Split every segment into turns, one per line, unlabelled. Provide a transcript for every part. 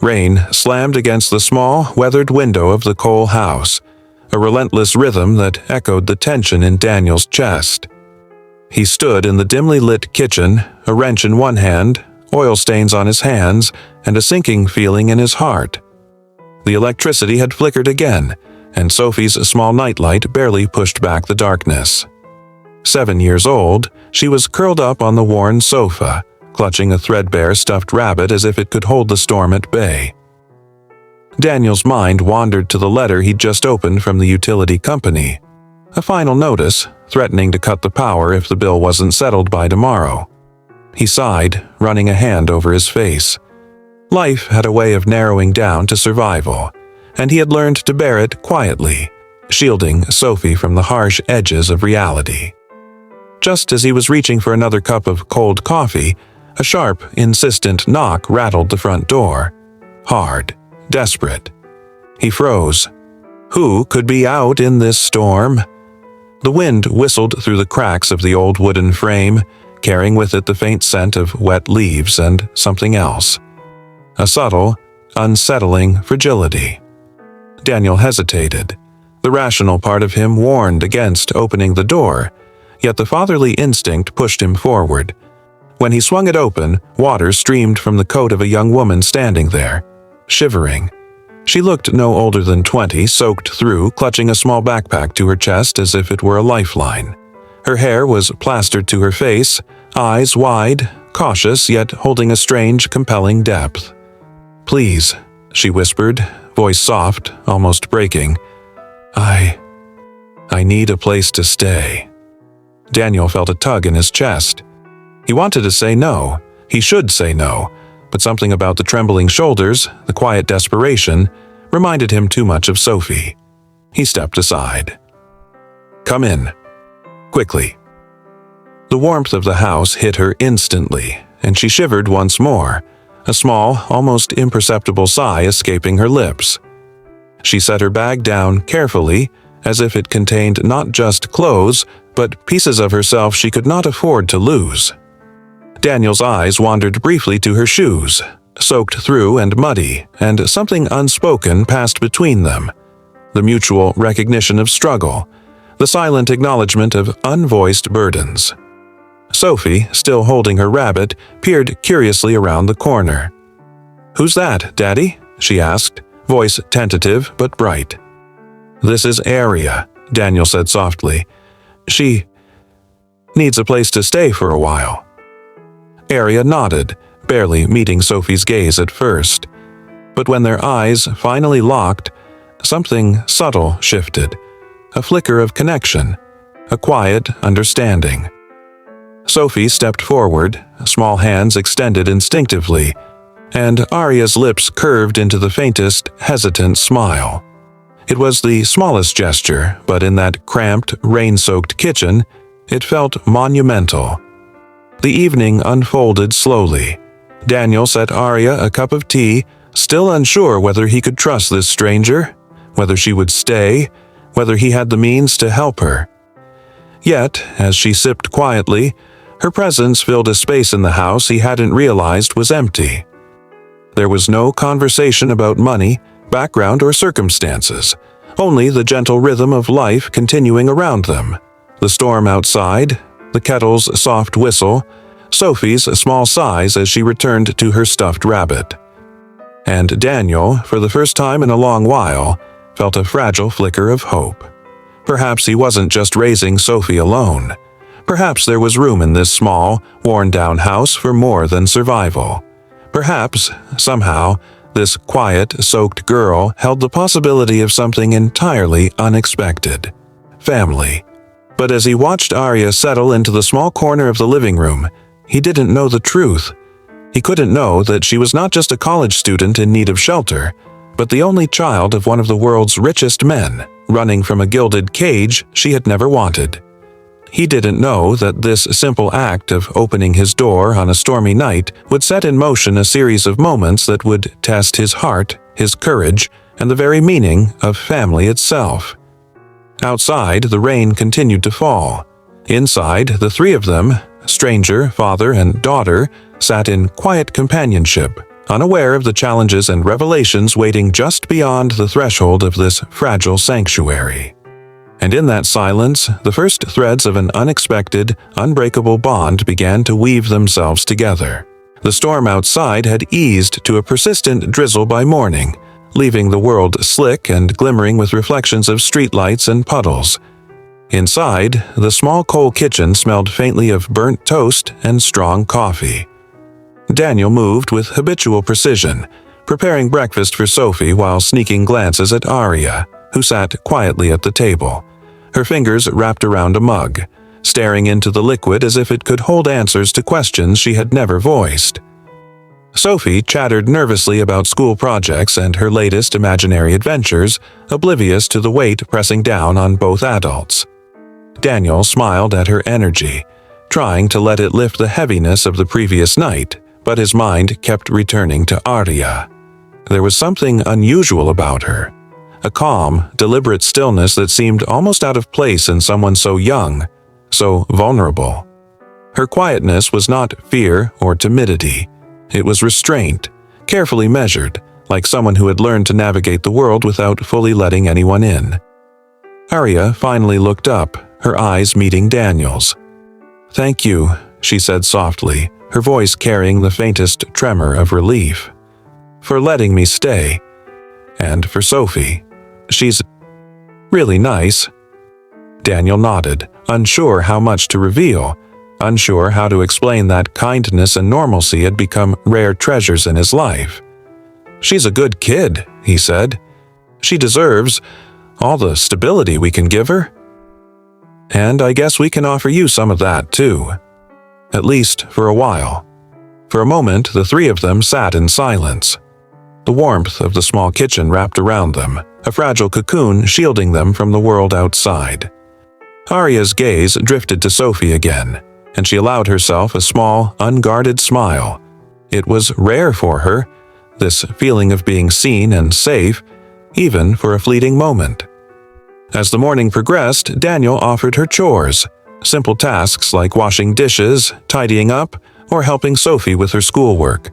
Rain slammed against the small, weathered window of the coal house, a relentless rhythm that echoed the tension in Daniel's chest. He stood in the dimly lit kitchen, a wrench in one hand, oil stains on his hands, and a sinking feeling in his heart. The electricity had flickered again, and Sophie's small nightlight barely pushed back the darkness. 7 years old, she was curled up on the worn sofa, clutching a threadbare stuffed rabbit as if it could hold the storm at bay. Daniel's mind wandered to the letter he'd just opened from the utility company. A final notice, threatening to cut the power if the bill wasn't settled by tomorrow. He sighed, running a hand over his face. Life had a way of narrowing down to survival, and he had learned to bear it quietly, shielding Sophie from the harsh edges of reality. Just as he was reaching for another cup of cold coffee, a sharp, insistent knock rattled the front door. Hard, desperate. He froze. Who could be out in this storm? The wind whistled through the cracks of the old wooden frame, carrying with it the faint scent of wet leaves and something else. A subtle, unsettling fragility. Daniel hesitated. The rational part of him warned against opening the door, yet the fatherly instinct pushed him forward. When he swung it open, water streamed from the coat of a young woman standing there, shivering. She looked no older than 20, soaked through, clutching a small backpack to her chest as if it were a lifeline. Her hair was plastered to her face, eyes wide, cautious yet holding a strange, compelling depth. "Please," she whispered, voice soft, almost breaking. I need a place to stay." Daniel felt a tug in his chest. He wanted to say no. He should say no. But something about the trembling shoulders, the quiet desperation, reminded him too much of Sophie. He stepped aside. "Come in." Quickly. The warmth of the house hit her instantly, and she shivered once more, a small, almost imperceptible sigh escaping her lips. She set her bag down carefully, as if it contained not just clothes, but pieces of herself she could not afford to lose. Daniel's eyes wandered briefly to her shoes, soaked through and muddy, and something unspoken passed between them. The mutual recognition of struggle, the silent acknowledgement of unvoiced burdens. Sophie, still holding her rabbit, peered curiously around the corner. "Who's that, Daddy?" she asked, voice tentative but bright. "This is Aria," Daniel said softly. "She needs a place to stay for a while." Aria nodded, barely meeting Sophie's gaze at first. But when their eyes finally locked, something subtle shifted. A flicker of connection, a quiet understanding. Sophie stepped forward, small hands extended instinctively, and Aria's lips curved into the faintest, hesitant smile. It was the smallest gesture, but in that cramped, rain-soaked kitchen, it felt monumental. The evening unfolded slowly. Daniel set Aria a cup of tea, still unsure whether he could trust this stranger, whether she would stay, whether he had the means to help her. Yet, as she sipped quietly, her presence filled a space in the house he hadn't realized was empty. There was no conversation about money, background, or circumstances, only the gentle rhythm of life continuing around them. The storm outside, the kettle's soft whistle, Sophie's small sighs as she returned to her stuffed rabbit. And Daniel, for the first time in a long while, felt a fragile flicker of hope. Perhaps he wasn't just raising Sophie alone. Perhaps there was room in this small, worn-down house for more than survival. Perhaps, somehow, this quiet, soaked girl held the possibility of something entirely unexpected. Family. But as he watched Aria settle into the small corner of the living room, he didn't know the truth. He couldn't know that she was not just a college student in need of shelter, but the only child of one of the world's richest men, running from a gilded cage she had never wanted. He didn't know that this simple act of opening his door on a stormy night would set in motion a series of moments that would test his heart, his courage, and the very meaning of family itself. Outside, the rain continued to fall. Inside, the three of them, stranger, father, and daughter, sat in quiet companionship, unaware of the challenges and revelations waiting just beyond the threshold of this fragile sanctuary. And in that silence, the first threads of an unexpected, unbreakable bond began to weave themselves together. The storm outside had eased to a persistent drizzle by morning, leaving the world slick and glimmering with reflections of streetlights and puddles. Inside, the small coal kitchen smelled faintly of burnt toast and strong coffee. Daniel moved with habitual precision, preparing breakfast for Sophie while sneaking glances at Arya, who sat quietly at the table, her fingers wrapped around a mug, staring into the liquid as if it could hold answers to questions she had never voiced. Sophie chattered nervously about school projects and her latest imaginary adventures, oblivious to the weight pressing down on both adults. Daniel smiled at her energy, trying to let it lift the heaviness of the previous night, but his mind kept returning to Arya. There was something unusual about her, a calm, deliberate stillness that seemed almost out of place in someone so young, so vulnerable. Her quietness was not fear or timidity. It was restraint, carefully measured, like someone who had learned to navigate the world without fully letting anyone in. Arya finally looked up, her eyes meeting Daniel's. "Thank you," she said softly, her voice carrying the faintest tremor of relief. "For letting me stay. And for Sophie. She's really nice." Daniel nodded, unsure how much to reveal, unsure how to explain that kindness and normalcy had become rare treasures in his life. "She's a good kid," he said. "She deserves all the stability we can give her. And I guess we can offer you some of that, too. At least for a while." For a moment, the three of them sat in silence. The warmth of the small kitchen wrapped around them, a fragile cocoon shielding them from the world outside. Arya's gaze drifted to Sophie again, and she allowed herself a small, unguarded smile. It was rare for her, this feeling of being seen and safe, even for a fleeting moment. As the morning progressed, Daniel offered her chores, simple tasks like washing dishes, tidying up, or helping Sophie with her schoolwork.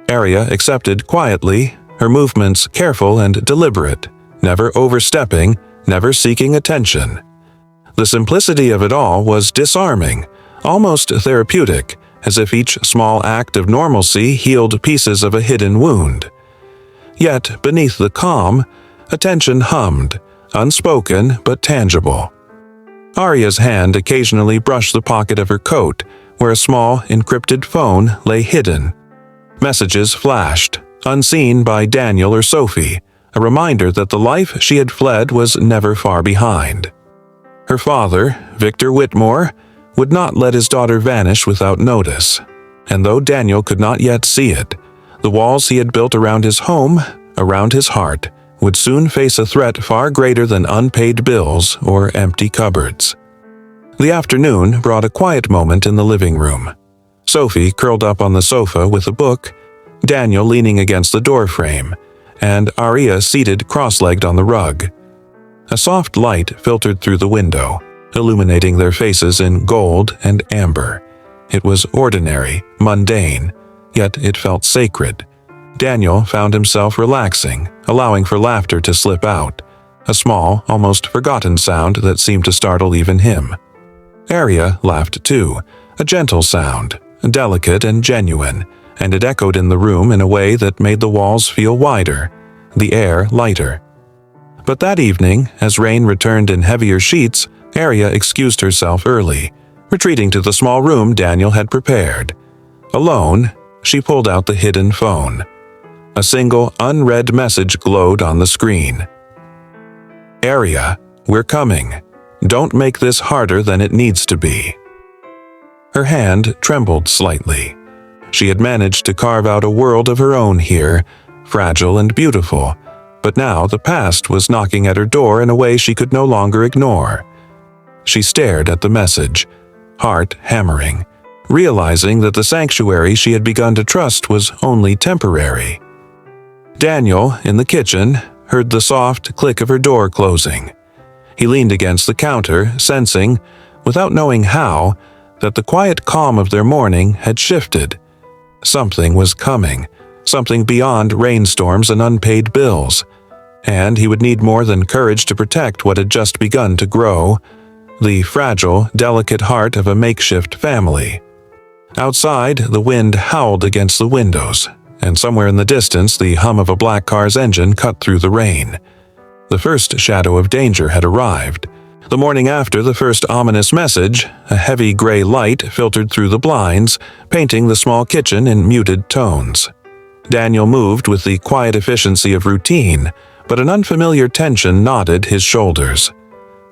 Arya accepted quietly, her movements careful and deliberate, never overstepping, never seeking attention. The simplicity of it all was disarming, almost therapeutic, as if each small act of normalcy healed pieces of a hidden wound. Yet, beneath the calm, a tension hummed, unspoken but tangible. Arya's hand occasionally brushed the pocket of her coat, where a small, encrypted phone lay hidden. Messages flashed, unseen by Daniel or Sophie, a reminder that the life she had fled was never far behind. Her father, Victor Whitmore, would not let his daughter vanish without notice, and though Daniel could not yet see it, the walls he had built around his home, around his heart, would soon face a threat far greater than unpaid bills or empty cupboards. The afternoon brought a quiet moment in the living room. Sophie curled up on the sofa with a book, Daniel leaning against the doorframe, and Arya seated cross-legged on the rug. A soft light filtered through the window, illuminating their faces in gold and amber. It was ordinary, mundane, yet it felt sacred. Daniel found himself relaxing, allowing for laughter to slip out, a small, almost forgotten sound that seemed to startle even him. Arya laughed too, a gentle sound, delicate and genuine, and it echoed in the room in a way that made the walls feel wider, the air lighter. But that evening, as rain returned in heavier sheets, Arya excused herself early, retreating to the small room Daniel had prepared. Alone, she pulled out the hidden phone. A single, unread message glowed on the screen. "Arya, we're coming. Don't make this harder than it needs to be." Her hand trembled slightly. She had managed to carve out a world of her own here, fragile and beautiful, but now the past was knocking at her door in a way she could no longer ignore. She stared at the message, heart hammering, realizing that the sanctuary she had begun to trust was only temporary. Daniel, in the kitchen, heard the soft click of her door closing. He leaned against the counter, sensing, without knowing how, that the quiet calm of their morning had shifted. Something was coming, something beyond rainstorms and unpaid bills. And he would need more than courage to protect what had just begun to grow, the fragile, delicate heart of a makeshift family. Outside, the wind howled against the windows, and somewhere in the distance the hum of a black car's engine cut through the rain. The first shadow of danger had arrived. The morning after the first ominous message, a heavy gray light filtered through the blinds, painting the small kitchen in muted tones. Daniel moved with the quiet efficiency of routine, but an unfamiliar tension knotted his shoulders.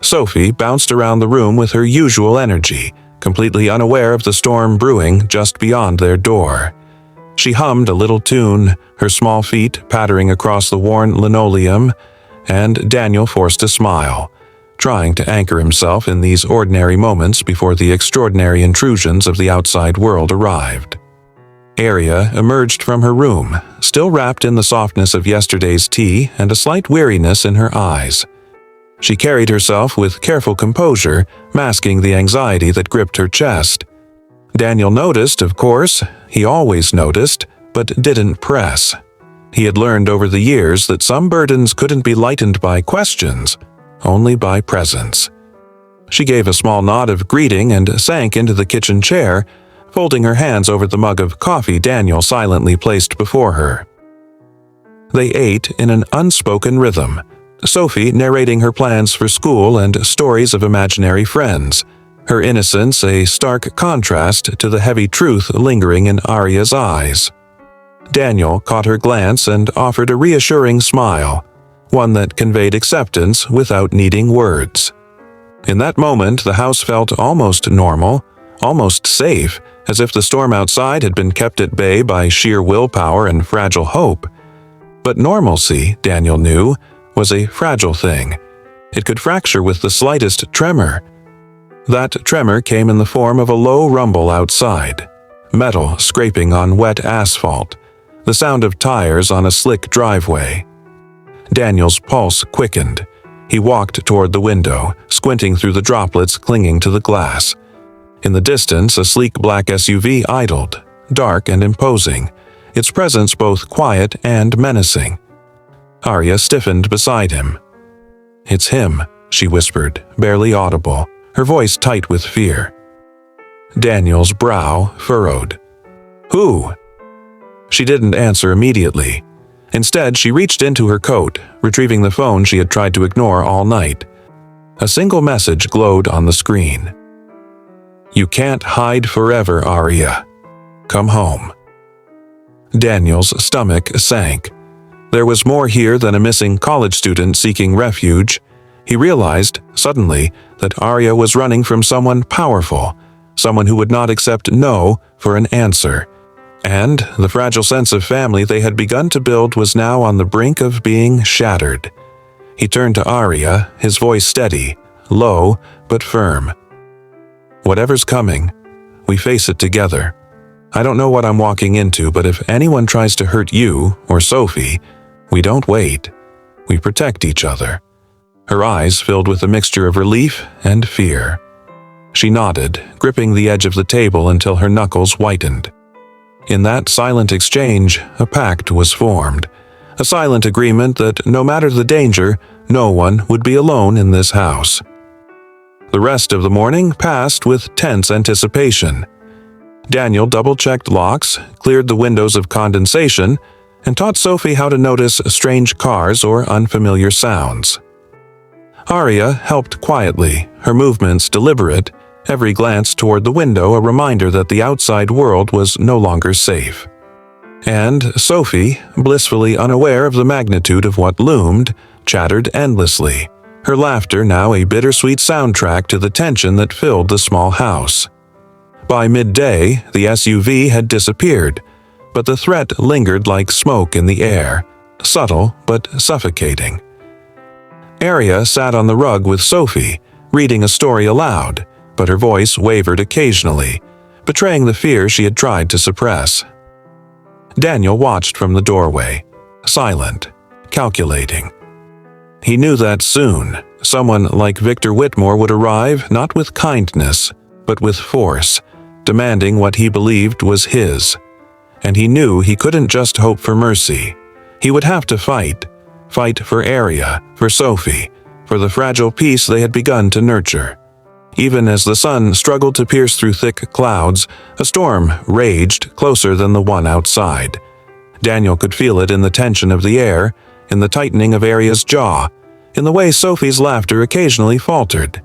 Sophie bounced around the room with her usual energy, completely unaware of the storm brewing just beyond their door. She hummed a little tune, her small feet pattering across the worn linoleum, and Daniel forced a smile, trying to anchor himself in these ordinary moments before the extraordinary intrusions of the outside world arrived. Arya emerged from her room, still wrapped in the softness of yesterday's tea and a slight weariness in her eyes. She carried herself with careful composure, masking the anxiety that gripped her chest. Daniel noticed, of course. He always noticed, but didn't press. He had learned over the years that some burdens couldn't be lightened by questions, only by presence. She gave a small nod of greeting and sank into the kitchen chair, folding her hands over the mug of coffee Daniel silently placed before her. They ate in an unspoken rhythm, Sophie narrating her plans for school and stories of imaginary friends, her innocence a stark contrast to the heavy truth lingering in Arya's eyes. Daniel caught her glance and offered a reassuring smile, one that conveyed acceptance without needing words. In that moment, the house felt almost normal, almost safe, as if the storm outside had been kept at bay by sheer willpower and fragile hope. But normalcy, Daniel knew, was a fragile thing. It could fracture with the slightest tremor. That tremor came in the form of a low rumble outside, metal scraping on wet asphalt, the sound of tires on a slick driveway. Daniel's pulse quickened. He walked toward the window, squinting through the droplets clinging to the glass. In the distance, a sleek black SUV idled, dark and imposing, its presence both quiet and menacing. Arya stiffened beside him. "It's him," she whispered, barely audible, her voice tight with fear. Daniel's brow furrowed. "Who?" She didn't answer immediately. Instead, she reached into her coat, retrieving the phone she had tried to ignore all night. A single message glowed on the screen. "You can't hide forever, Arya. Come home." Daniel's stomach sank. There was more here than a missing college student seeking refuge. He realized, suddenly, that Arya was running from someone powerful, someone who would not accept no for an answer. And the fragile sense of family they had begun to build was now on the brink of being shattered. He turned to Arya, his voice steady, low but firm. "Whatever's coming, we face it together. I don't know what I'm walking into, but if anyone tries to hurt you or Sophie, we don't wait. We protect each other." Her eyes filled with a mixture of relief and fear. She nodded, gripping the edge of the table until her knuckles whitened. In that silent exchange, a pact was formed, a silent agreement that no matter the danger, no one would be alone in this house. The rest of the morning passed with tense anticipation. Daniel double-checked locks, cleared the windows of condensation, and taught Sophie how to notice strange cars or unfamiliar sounds. Arya helped quietly, her movements deliberate, every glance toward the window a reminder that the outside world was no longer safe. And Sophie, blissfully unaware of the magnitude of what loomed, chattered endlessly, her laughter now a bittersweet soundtrack to the tension that filled the small house. By midday, the SUV had disappeared, but the threat lingered like smoke in the air, subtle but suffocating. Arya sat on the rug with Sophie, reading a story aloud, but her voice wavered occasionally, betraying the fear she had tried to suppress. Daniel watched from the doorway, silent, calculating. He knew that soon, someone like Victor Whitmore would arrive not with kindness, but with force, demanding what he believed was his. and he knew he couldn't just hope for mercy. He would have to fight. Fight for Arya, for Sophie, for the fragile peace they had begun to nurture. Even as the sun struggled to pierce through thick clouds, a storm raged closer than the one outside. Daniel could feel it in the tension of the air, in the tightening of Arya's jaw, in the way Sophie's laughter occasionally faltered,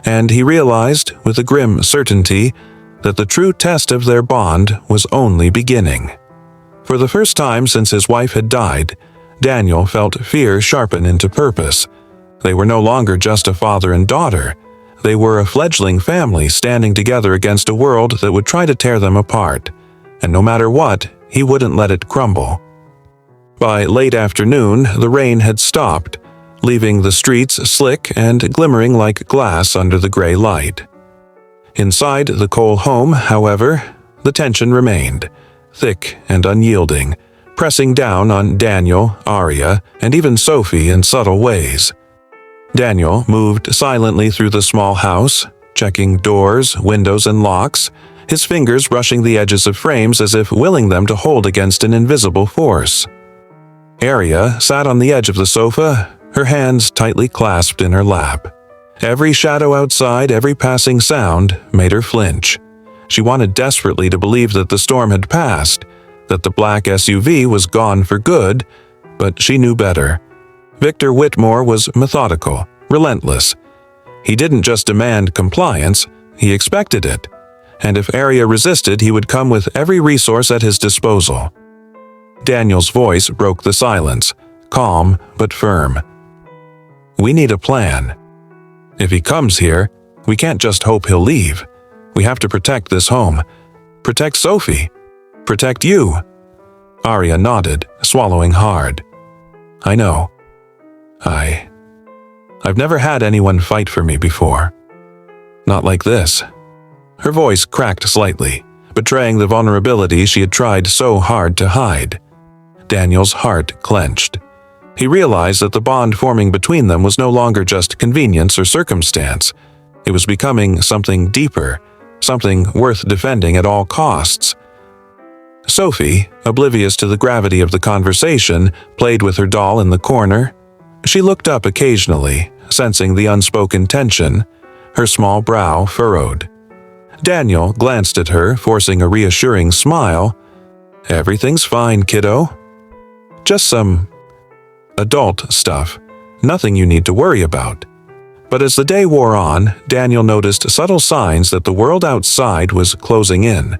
and he realized, with a grim certainty, that the true test of their bond was only beginning. For the first time since his wife had died, Daniel felt fear sharpen into purpose. They were no longer just a father and daughter. They were a fledgling family standing together against a world that would try to tear them apart, and no matter what, he wouldn't let it crumble. By late afternoon, the rain had stopped, leaving the streets slick and glimmering like glass under the gray light. Inside the Cole home, however, the tension remained, thick and unyielding, pressing down on Daniel, Arya, and even Sophie in subtle ways. Daniel moved silently through the small house, checking doors, windows, and locks, his fingers brushing the edges of frames as if willing them to hold against an invisible force. Arya sat on the edge of the sofa, her hands tightly clasped in her lap. Every shadow outside, every passing sound, made her flinch. She wanted desperately to believe that the storm had passed, that the black SUV was gone for good, but she knew better. Victor Whitmore was methodical, relentless. He didn't just demand compliance, he expected it. And if Arya resisted, he would come with every resource at his disposal. Daniel's voice broke the silence, calm but firm. "We need a plan. If he comes here, we can't just hope he'll leave. We have to protect this home. Protect Sophie. Protect you." Arya nodded, swallowing hard. "I know. I've never had anyone fight for me before. Not like this." Her voice cracked slightly, betraying the vulnerability she had tried so hard to hide. Daniel's heart clenched. He realized that the bond forming between them was no longer just convenience or circumstance. It was becoming something deeper, something worth defending at all costs. Sophie, oblivious to the gravity of the conversation, played with her doll in the corner. She looked up occasionally, sensing the unspoken tension, her small brow furrowed. Daniel glanced at her, forcing a reassuring smile. "Everything's fine, kiddo. Just some adult stuff. Nothing you need to worry about." But as the day wore on, Daniel noticed subtle signs that the world outside was closing in.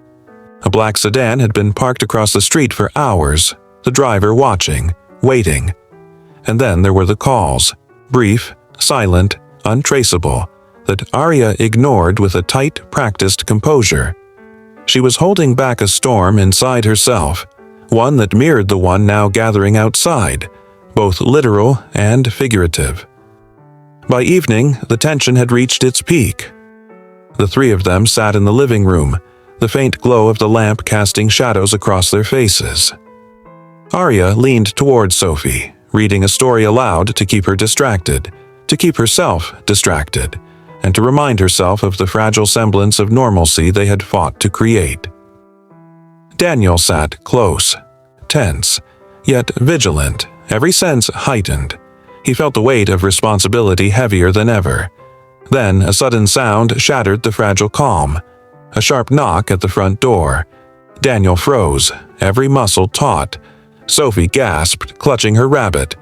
A black sedan had been parked across the street for hours, the driver watching, waiting. And then there were the calls, brief, silent, untraceable, that Arya ignored with a tight, practiced composure. She was holding back a storm inside herself, one that mirrored the one now gathering outside, both literal and figurative. By evening, the tension had reached its peak. The three of them sat in the living room, the faint glow of the lamp casting shadows across their faces. Arya leaned towards Sophie, reading a story aloud to keep her distracted, to keep herself distracted, and to remind herself of the fragile semblance of normalcy they had fought to create. Daniel sat close, tense, yet vigilant, every sense heightened. He felt the weight of responsibility heavier than ever. Then a sudden sound shattered the fragile calm. A sharp knock at the front door. Daniel froze, every muscle taut. Sophie gasped, clutching her rabbit.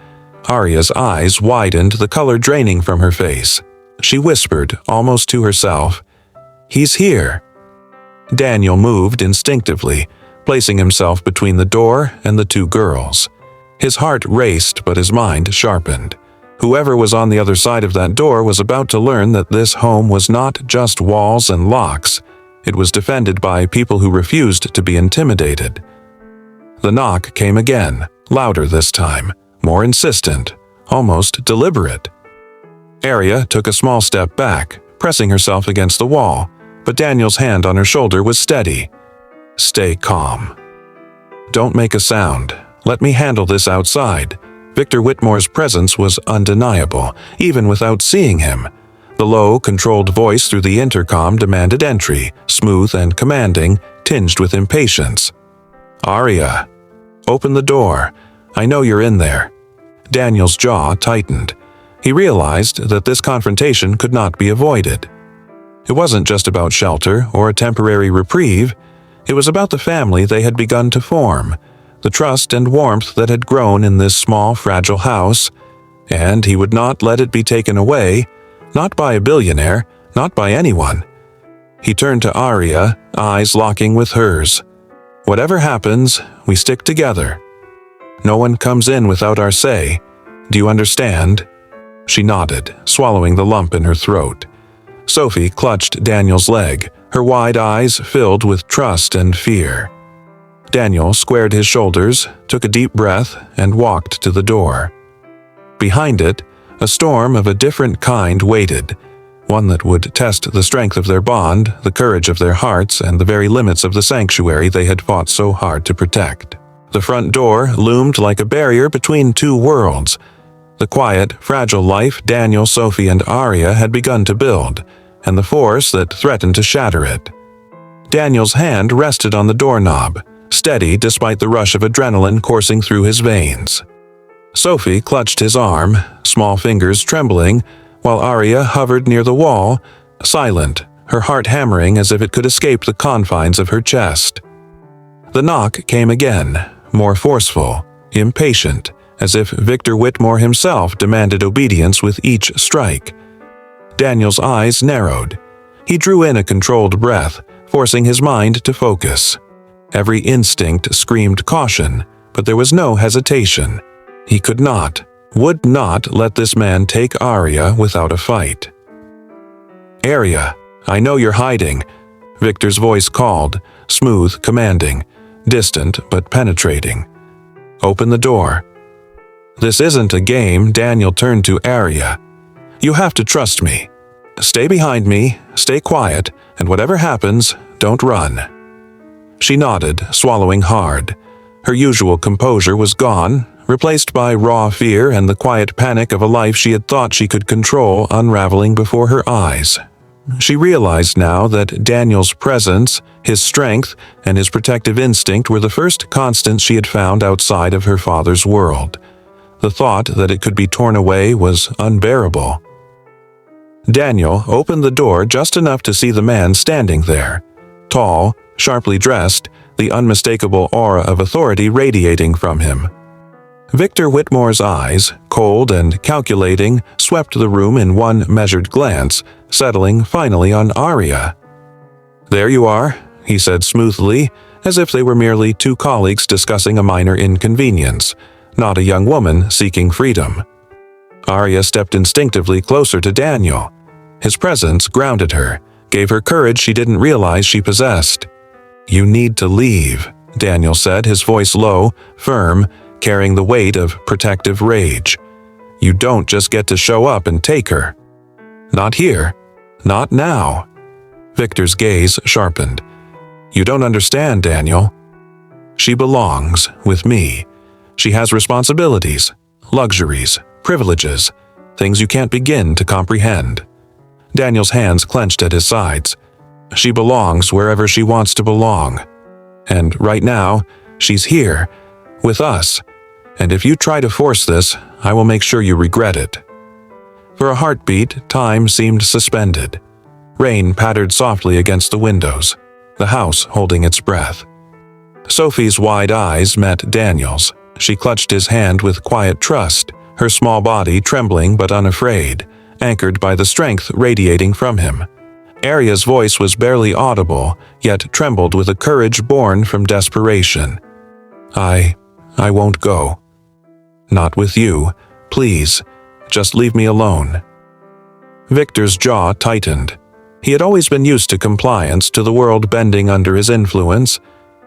Arya's eyes widened, the color draining from her face. She whispered, almost to herself, "He's here." Daniel moved instinctively, placing himself between the door and the two girls. His heart raced, but his mind sharpened. Whoever was on the other side of that door was about to learn that this home was not just walls and locks. It was defended by people who refused to be intimidated. The knock came again, louder this time, more insistent, almost deliberate. Arya took a small step back, pressing herself against the wall, but Daniel's hand on her shoulder was steady. "Stay calm. Don't make a sound. Let me handle this outside." Victor Whitmore's presence was undeniable, even without seeing him. The low, controlled voice through the intercom demanded entry, smooth and commanding, tinged with impatience. "Arya, open the door. I know you're in there." Daniel's jaw tightened. He realized that this confrontation could not be avoided. It wasn't just about shelter or a temporary reprieve. It was about the family they had begun to form, the trust and warmth that had grown in this small, fragile house, and he would not let it be taken away, not by a billionaire, not by anyone. He turned to Arya, eyes locking with hers. "Whatever happens, we stick together. No one comes in without our say. Do you understand?" She nodded, swallowing the lump in her throat. Sophie clutched Daniel's leg, her wide eyes filled with trust and fear. Daniel squared his shoulders, took a deep breath, and walked to the door. Behind it, a storm of a different kind waited, one that would test the strength of their bond, the courage of their hearts, and the very limits of the sanctuary they had fought so hard to protect. The front door loomed like a barrier between two worlds. The quiet, fragile life Daniel, Sophie, and Arya had begun to build, and the force that threatened to shatter it. Daniel's hand rested on the doorknob, steady despite the rush of adrenaline coursing through his veins. Sophie clutched his arm, small fingers trembling, while Arya hovered near the wall, silent, her heart hammering as if it could escape the confines of her chest. The knock came again, more forceful, impatient, as if Victor Whitmore himself demanded obedience with each strike. Daniel's eyes narrowed. He drew in a controlled breath, forcing his mind to focus. Every instinct screamed caution, but there was no hesitation. He could not, would not let this man take Arya without a fight. "Arya, I know you're hiding," Victor's voice called, smooth, commanding, distant but penetrating. "Open the door." "This isn't a game," Daniel turned to Arya. "You have to trust me. Stay behind me, stay quiet, and whatever happens, don't run." She nodded, swallowing hard. Her usual composure was gone, replaced by raw fear and the quiet panic of a life she had thought she could control unraveling before her eyes. She realized now that Daniel's presence, his strength, and his protective instinct were the first constants she had found outside of her father's world. The thought that it could be torn away was unbearable. Daniel opened the door just enough to see the man standing there. Tall, sharply dressed, the unmistakable aura of authority radiating from him. Victor Whitmore's eyes, cold and calculating, swept the room in one measured glance, settling finally on Arya. "There you are," he said smoothly, as if they were merely two colleagues discussing a minor inconvenience, not a young woman seeking freedom. Arya stepped instinctively closer to Daniel. His presence grounded her, gave her courage she didn't realize she possessed. "You need to leave," Daniel said, his voice low, firm, carrying the weight of protective rage. "You don't just get to show up and take her. Not here. Not now." Victor's gaze sharpened. "You don't understand, Daniel. She belongs with me. She has responsibilities, luxuries, privileges, things you can't begin to comprehend." Daniel's hands clenched at his sides. "She belongs wherever she wants to belong. And right now, she's here, with us. And if you try to force this, I will make sure you regret it." For a heartbeat, time seemed suspended. Rain pattered softly against the windows, the house holding its breath. Sophie's wide eyes met Daniel's. She clutched his hand with quiet trust, her small body trembling but unafraid, anchored by the strength radiating from him. Arya's voice was barely audible, yet trembled with a courage born from desperation. I won't go. Not with you. Please, just leave me alone." Victor's jaw tightened. He had always been used to compliance, to the world bending under his influence.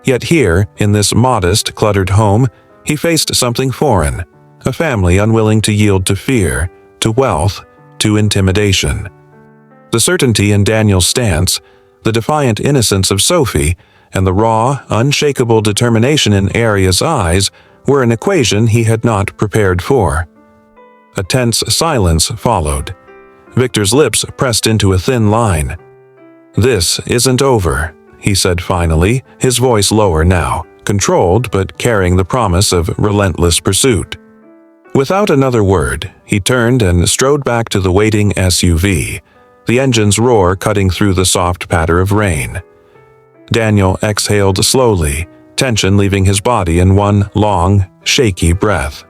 Yet here, in this modest, cluttered home, he faced something foreign, a family unwilling to yield to fear, to wealth, to intimidation. The certainty in Daniel's stance, the defiant innocence of Sophie, and the raw, unshakable determination in Arya's eyes were an equation he had not prepared for. A tense silence followed. Victor's lips pressed into a thin line. "This isn't over," he said finally, his voice lower now, controlled but carrying the promise of relentless pursuit. Without another word, he turned and strode back to the waiting SUV, the engine's roar cutting through the soft patter of rain. Daniel exhaled slowly, tension leaving his body in one long, shaky breath.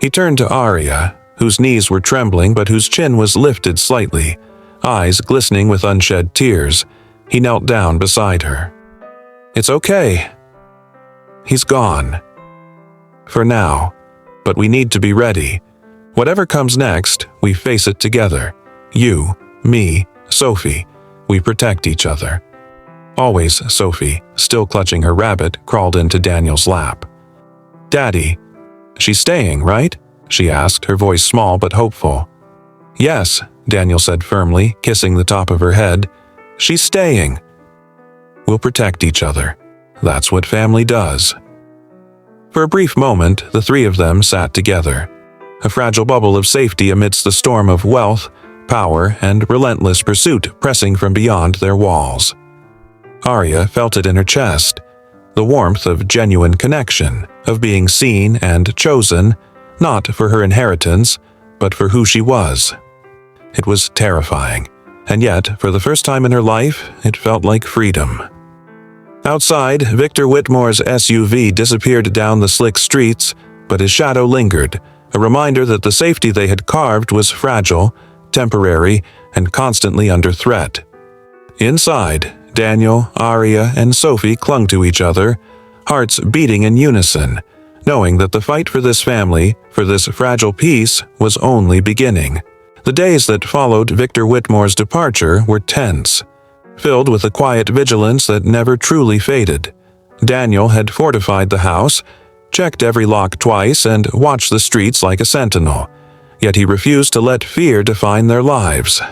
He turned to Arya, whose knees were trembling but whose chin was lifted slightly, eyes glistening with unshed tears. He knelt down beside her. "It's okay. He's gone. For now. But we need to be ready. Whatever comes next, we face it together. You, me, Sophie. We protect each other." Always Sophie, still clutching her rabbit, crawled into Daniel's lap. "Daddy, she's staying, right?" she asked, her voice small but hopeful. "Yes," Daniel said firmly, kissing the top of her head. "She's staying. We'll protect each other. That's what family does." For a brief moment, the three of them sat together, a fragile bubble of safety amidst the storm of wealth, power, and relentless pursuit pressing from beyond their walls. Arya felt it in her chest, the warmth of genuine connection, of being seen and chosen, not for her inheritance, but for who she was. It was terrifying, and yet, for the first time in her life, it felt like freedom. Outside, Victor Whitmore's SUV disappeared down the slick streets, but his shadow lingered, a reminder that the safety they had carved was fragile, temporary, and constantly under threat. Inside, Daniel, Arya, and Sophie clung to each other, hearts beating in unison, knowing that the fight for this family, for this fragile peace, was only beginning. The days that followed Victor Whitmore's departure were tense, filled with a quiet vigilance that never truly faded. Daniel had fortified the house, checked every lock twice, and watched the streets like a sentinel, yet he refused to let fear define their lives.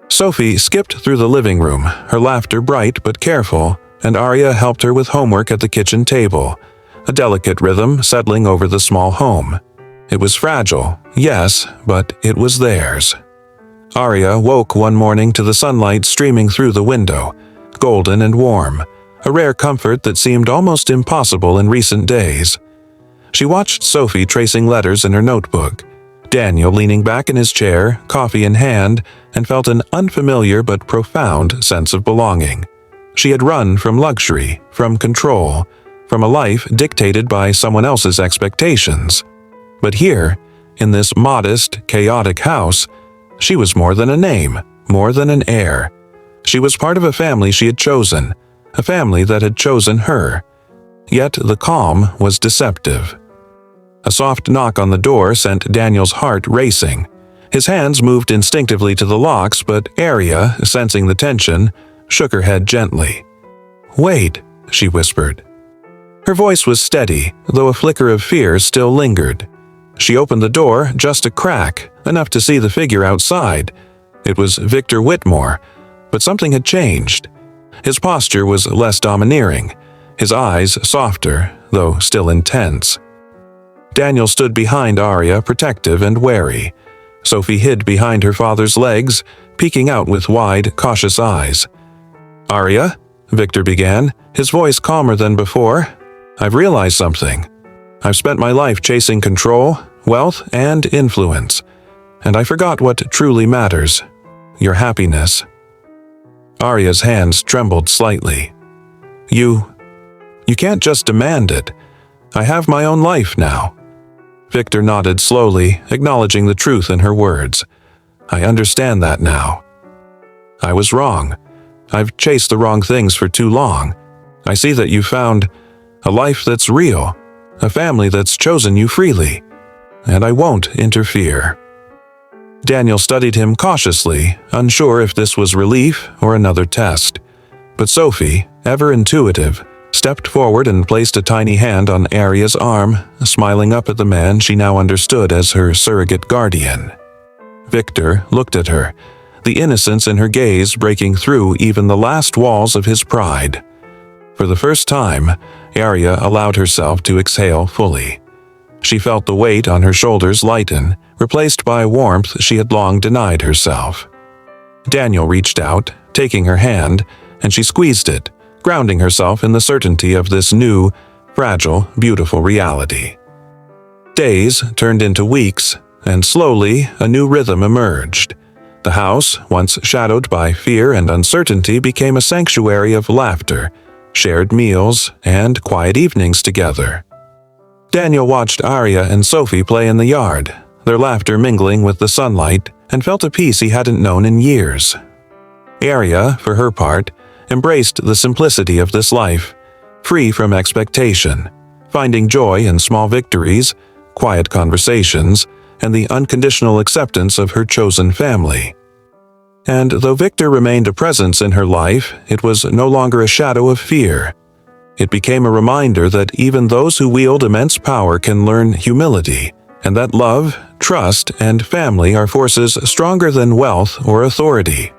Sophie skipped through the living room, her laughter bright but careful, and Arya helped her with homework at the kitchen table, a delicate rhythm settling over the small home. It was fragile, yes, but it was theirs. Arya woke one morning to the sunlight streaming through the window, golden and warm, a rare comfort that seemed almost impossible in recent days. She watched Sophie tracing letters in her notebook, Daniel leaning back in his chair, coffee in hand, and felt an unfamiliar but profound sense of belonging. She had run from luxury, from control, from a life dictated by someone else's expectations. But here, in this modest, chaotic house, she was more than a name, more than an heir. She was part of a family she had chosen, a family that had chosen her. Yet the calm was deceptive. A soft knock on the door sent Daniel's heart racing. His hands moved instinctively to the locks, but Arya, sensing the tension, shook her head gently. "Wait," she whispered. Her voice was steady, though a flicker of fear still lingered. She opened the door just a crack, enough to see the figure outside. It was Victor Whitmore, but something had changed. His posture was less domineering, his eyes softer, though still intense. Daniel stood behind Arya, protective and wary. Sophie hid behind her father's legs, peeking out with wide, cautious eyes. "Arya," Victor began, his voice calmer than before, "I've realized something. I've spent my life chasing control, wealth, and influence, and I forgot what truly matters, your happiness." Arya's hands trembled slightly. You can't just demand it. I have my own life now." Victor nodded slowly, acknowledging the truth in her words. "I understand that now. I was wrong. I've chased the wrong things for too long. I see that you found a life that's real, a family that's chosen you freely, and I won't interfere." Daniel studied him cautiously, unsure if this was relief or another test. But Sophie, ever intuitive, stepped forward and placed a tiny hand on Arya's arm, smiling up at the man she now understood as her surrogate guardian. Victor looked at her, the innocence in her gaze breaking through even the last walls of his pride. For the first time, Arya allowed herself to exhale fully. She felt the weight on her shoulders lighten, replaced by warmth she had long denied herself. Daniel reached out, taking her hand, and she squeezed it, grounding herself in the certainty of this new, fragile, beautiful reality. Days turned into weeks, and slowly a new rhythm emerged. The house, once shadowed by fear and uncertainty, became a sanctuary of laughter, shared meals, and quiet evenings together. Daniel watched Arya and Sophie play in the yard, their laughter mingling with the sunlight, and felt a peace he hadn't known in years. Arya, for her part, embraced the simplicity of this life, free from expectation, finding joy in small victories, quiet conversations, and the unconditional acceptance of her chosen family. And though Victor remained a presence in her life, it was no longer a shadow of fear. It became a reminder that even those who wield immense power can learn humility, and that love, trust, and family are forces stronger than wealth or authority.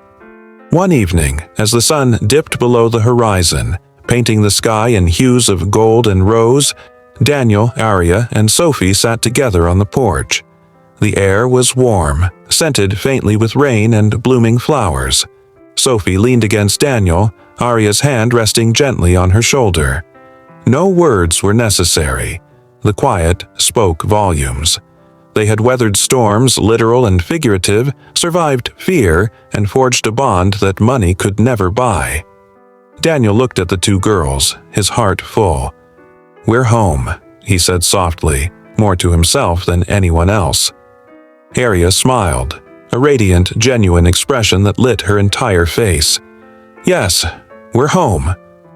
One evening, as the sun dipped below the horizon, painting the sky in hues of gold and rose, Daniel, Arya, and Sophie sat together on the porch. The air was warm, scented faintly with rain and blooming flowers. Sophie leaned against Daniel, Arya's hand resting gently on her shoulder. No words were necessary. The quiet spoke volumes. They had weathered storms, literal and figurative, survived fear, and forged a bond that money could never buy. Daniel looked at the two girls, his heart full. "We're home," he said softly, more to himself than anyone else. Arya smiled, a radiant, genuine expression that lit her entire face. "Yes, we're home."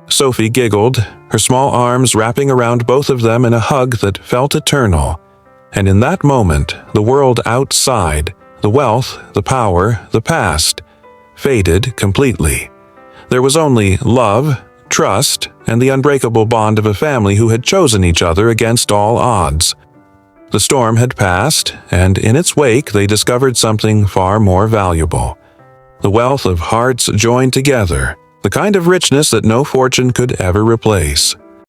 Sophie giggled, her small arms wrapping around both of them in a hug that felt eternal. And in that moment, the world outside, the wealth, the power, the past, faded completely. There was only love, trust, and the unbreakable bond of a family who had chosen each other against all odds. The storm had passed, and in its wake they discovered something far more valuable. The wealth of hearts joined together, the kind of richness that no fortune could ever replace.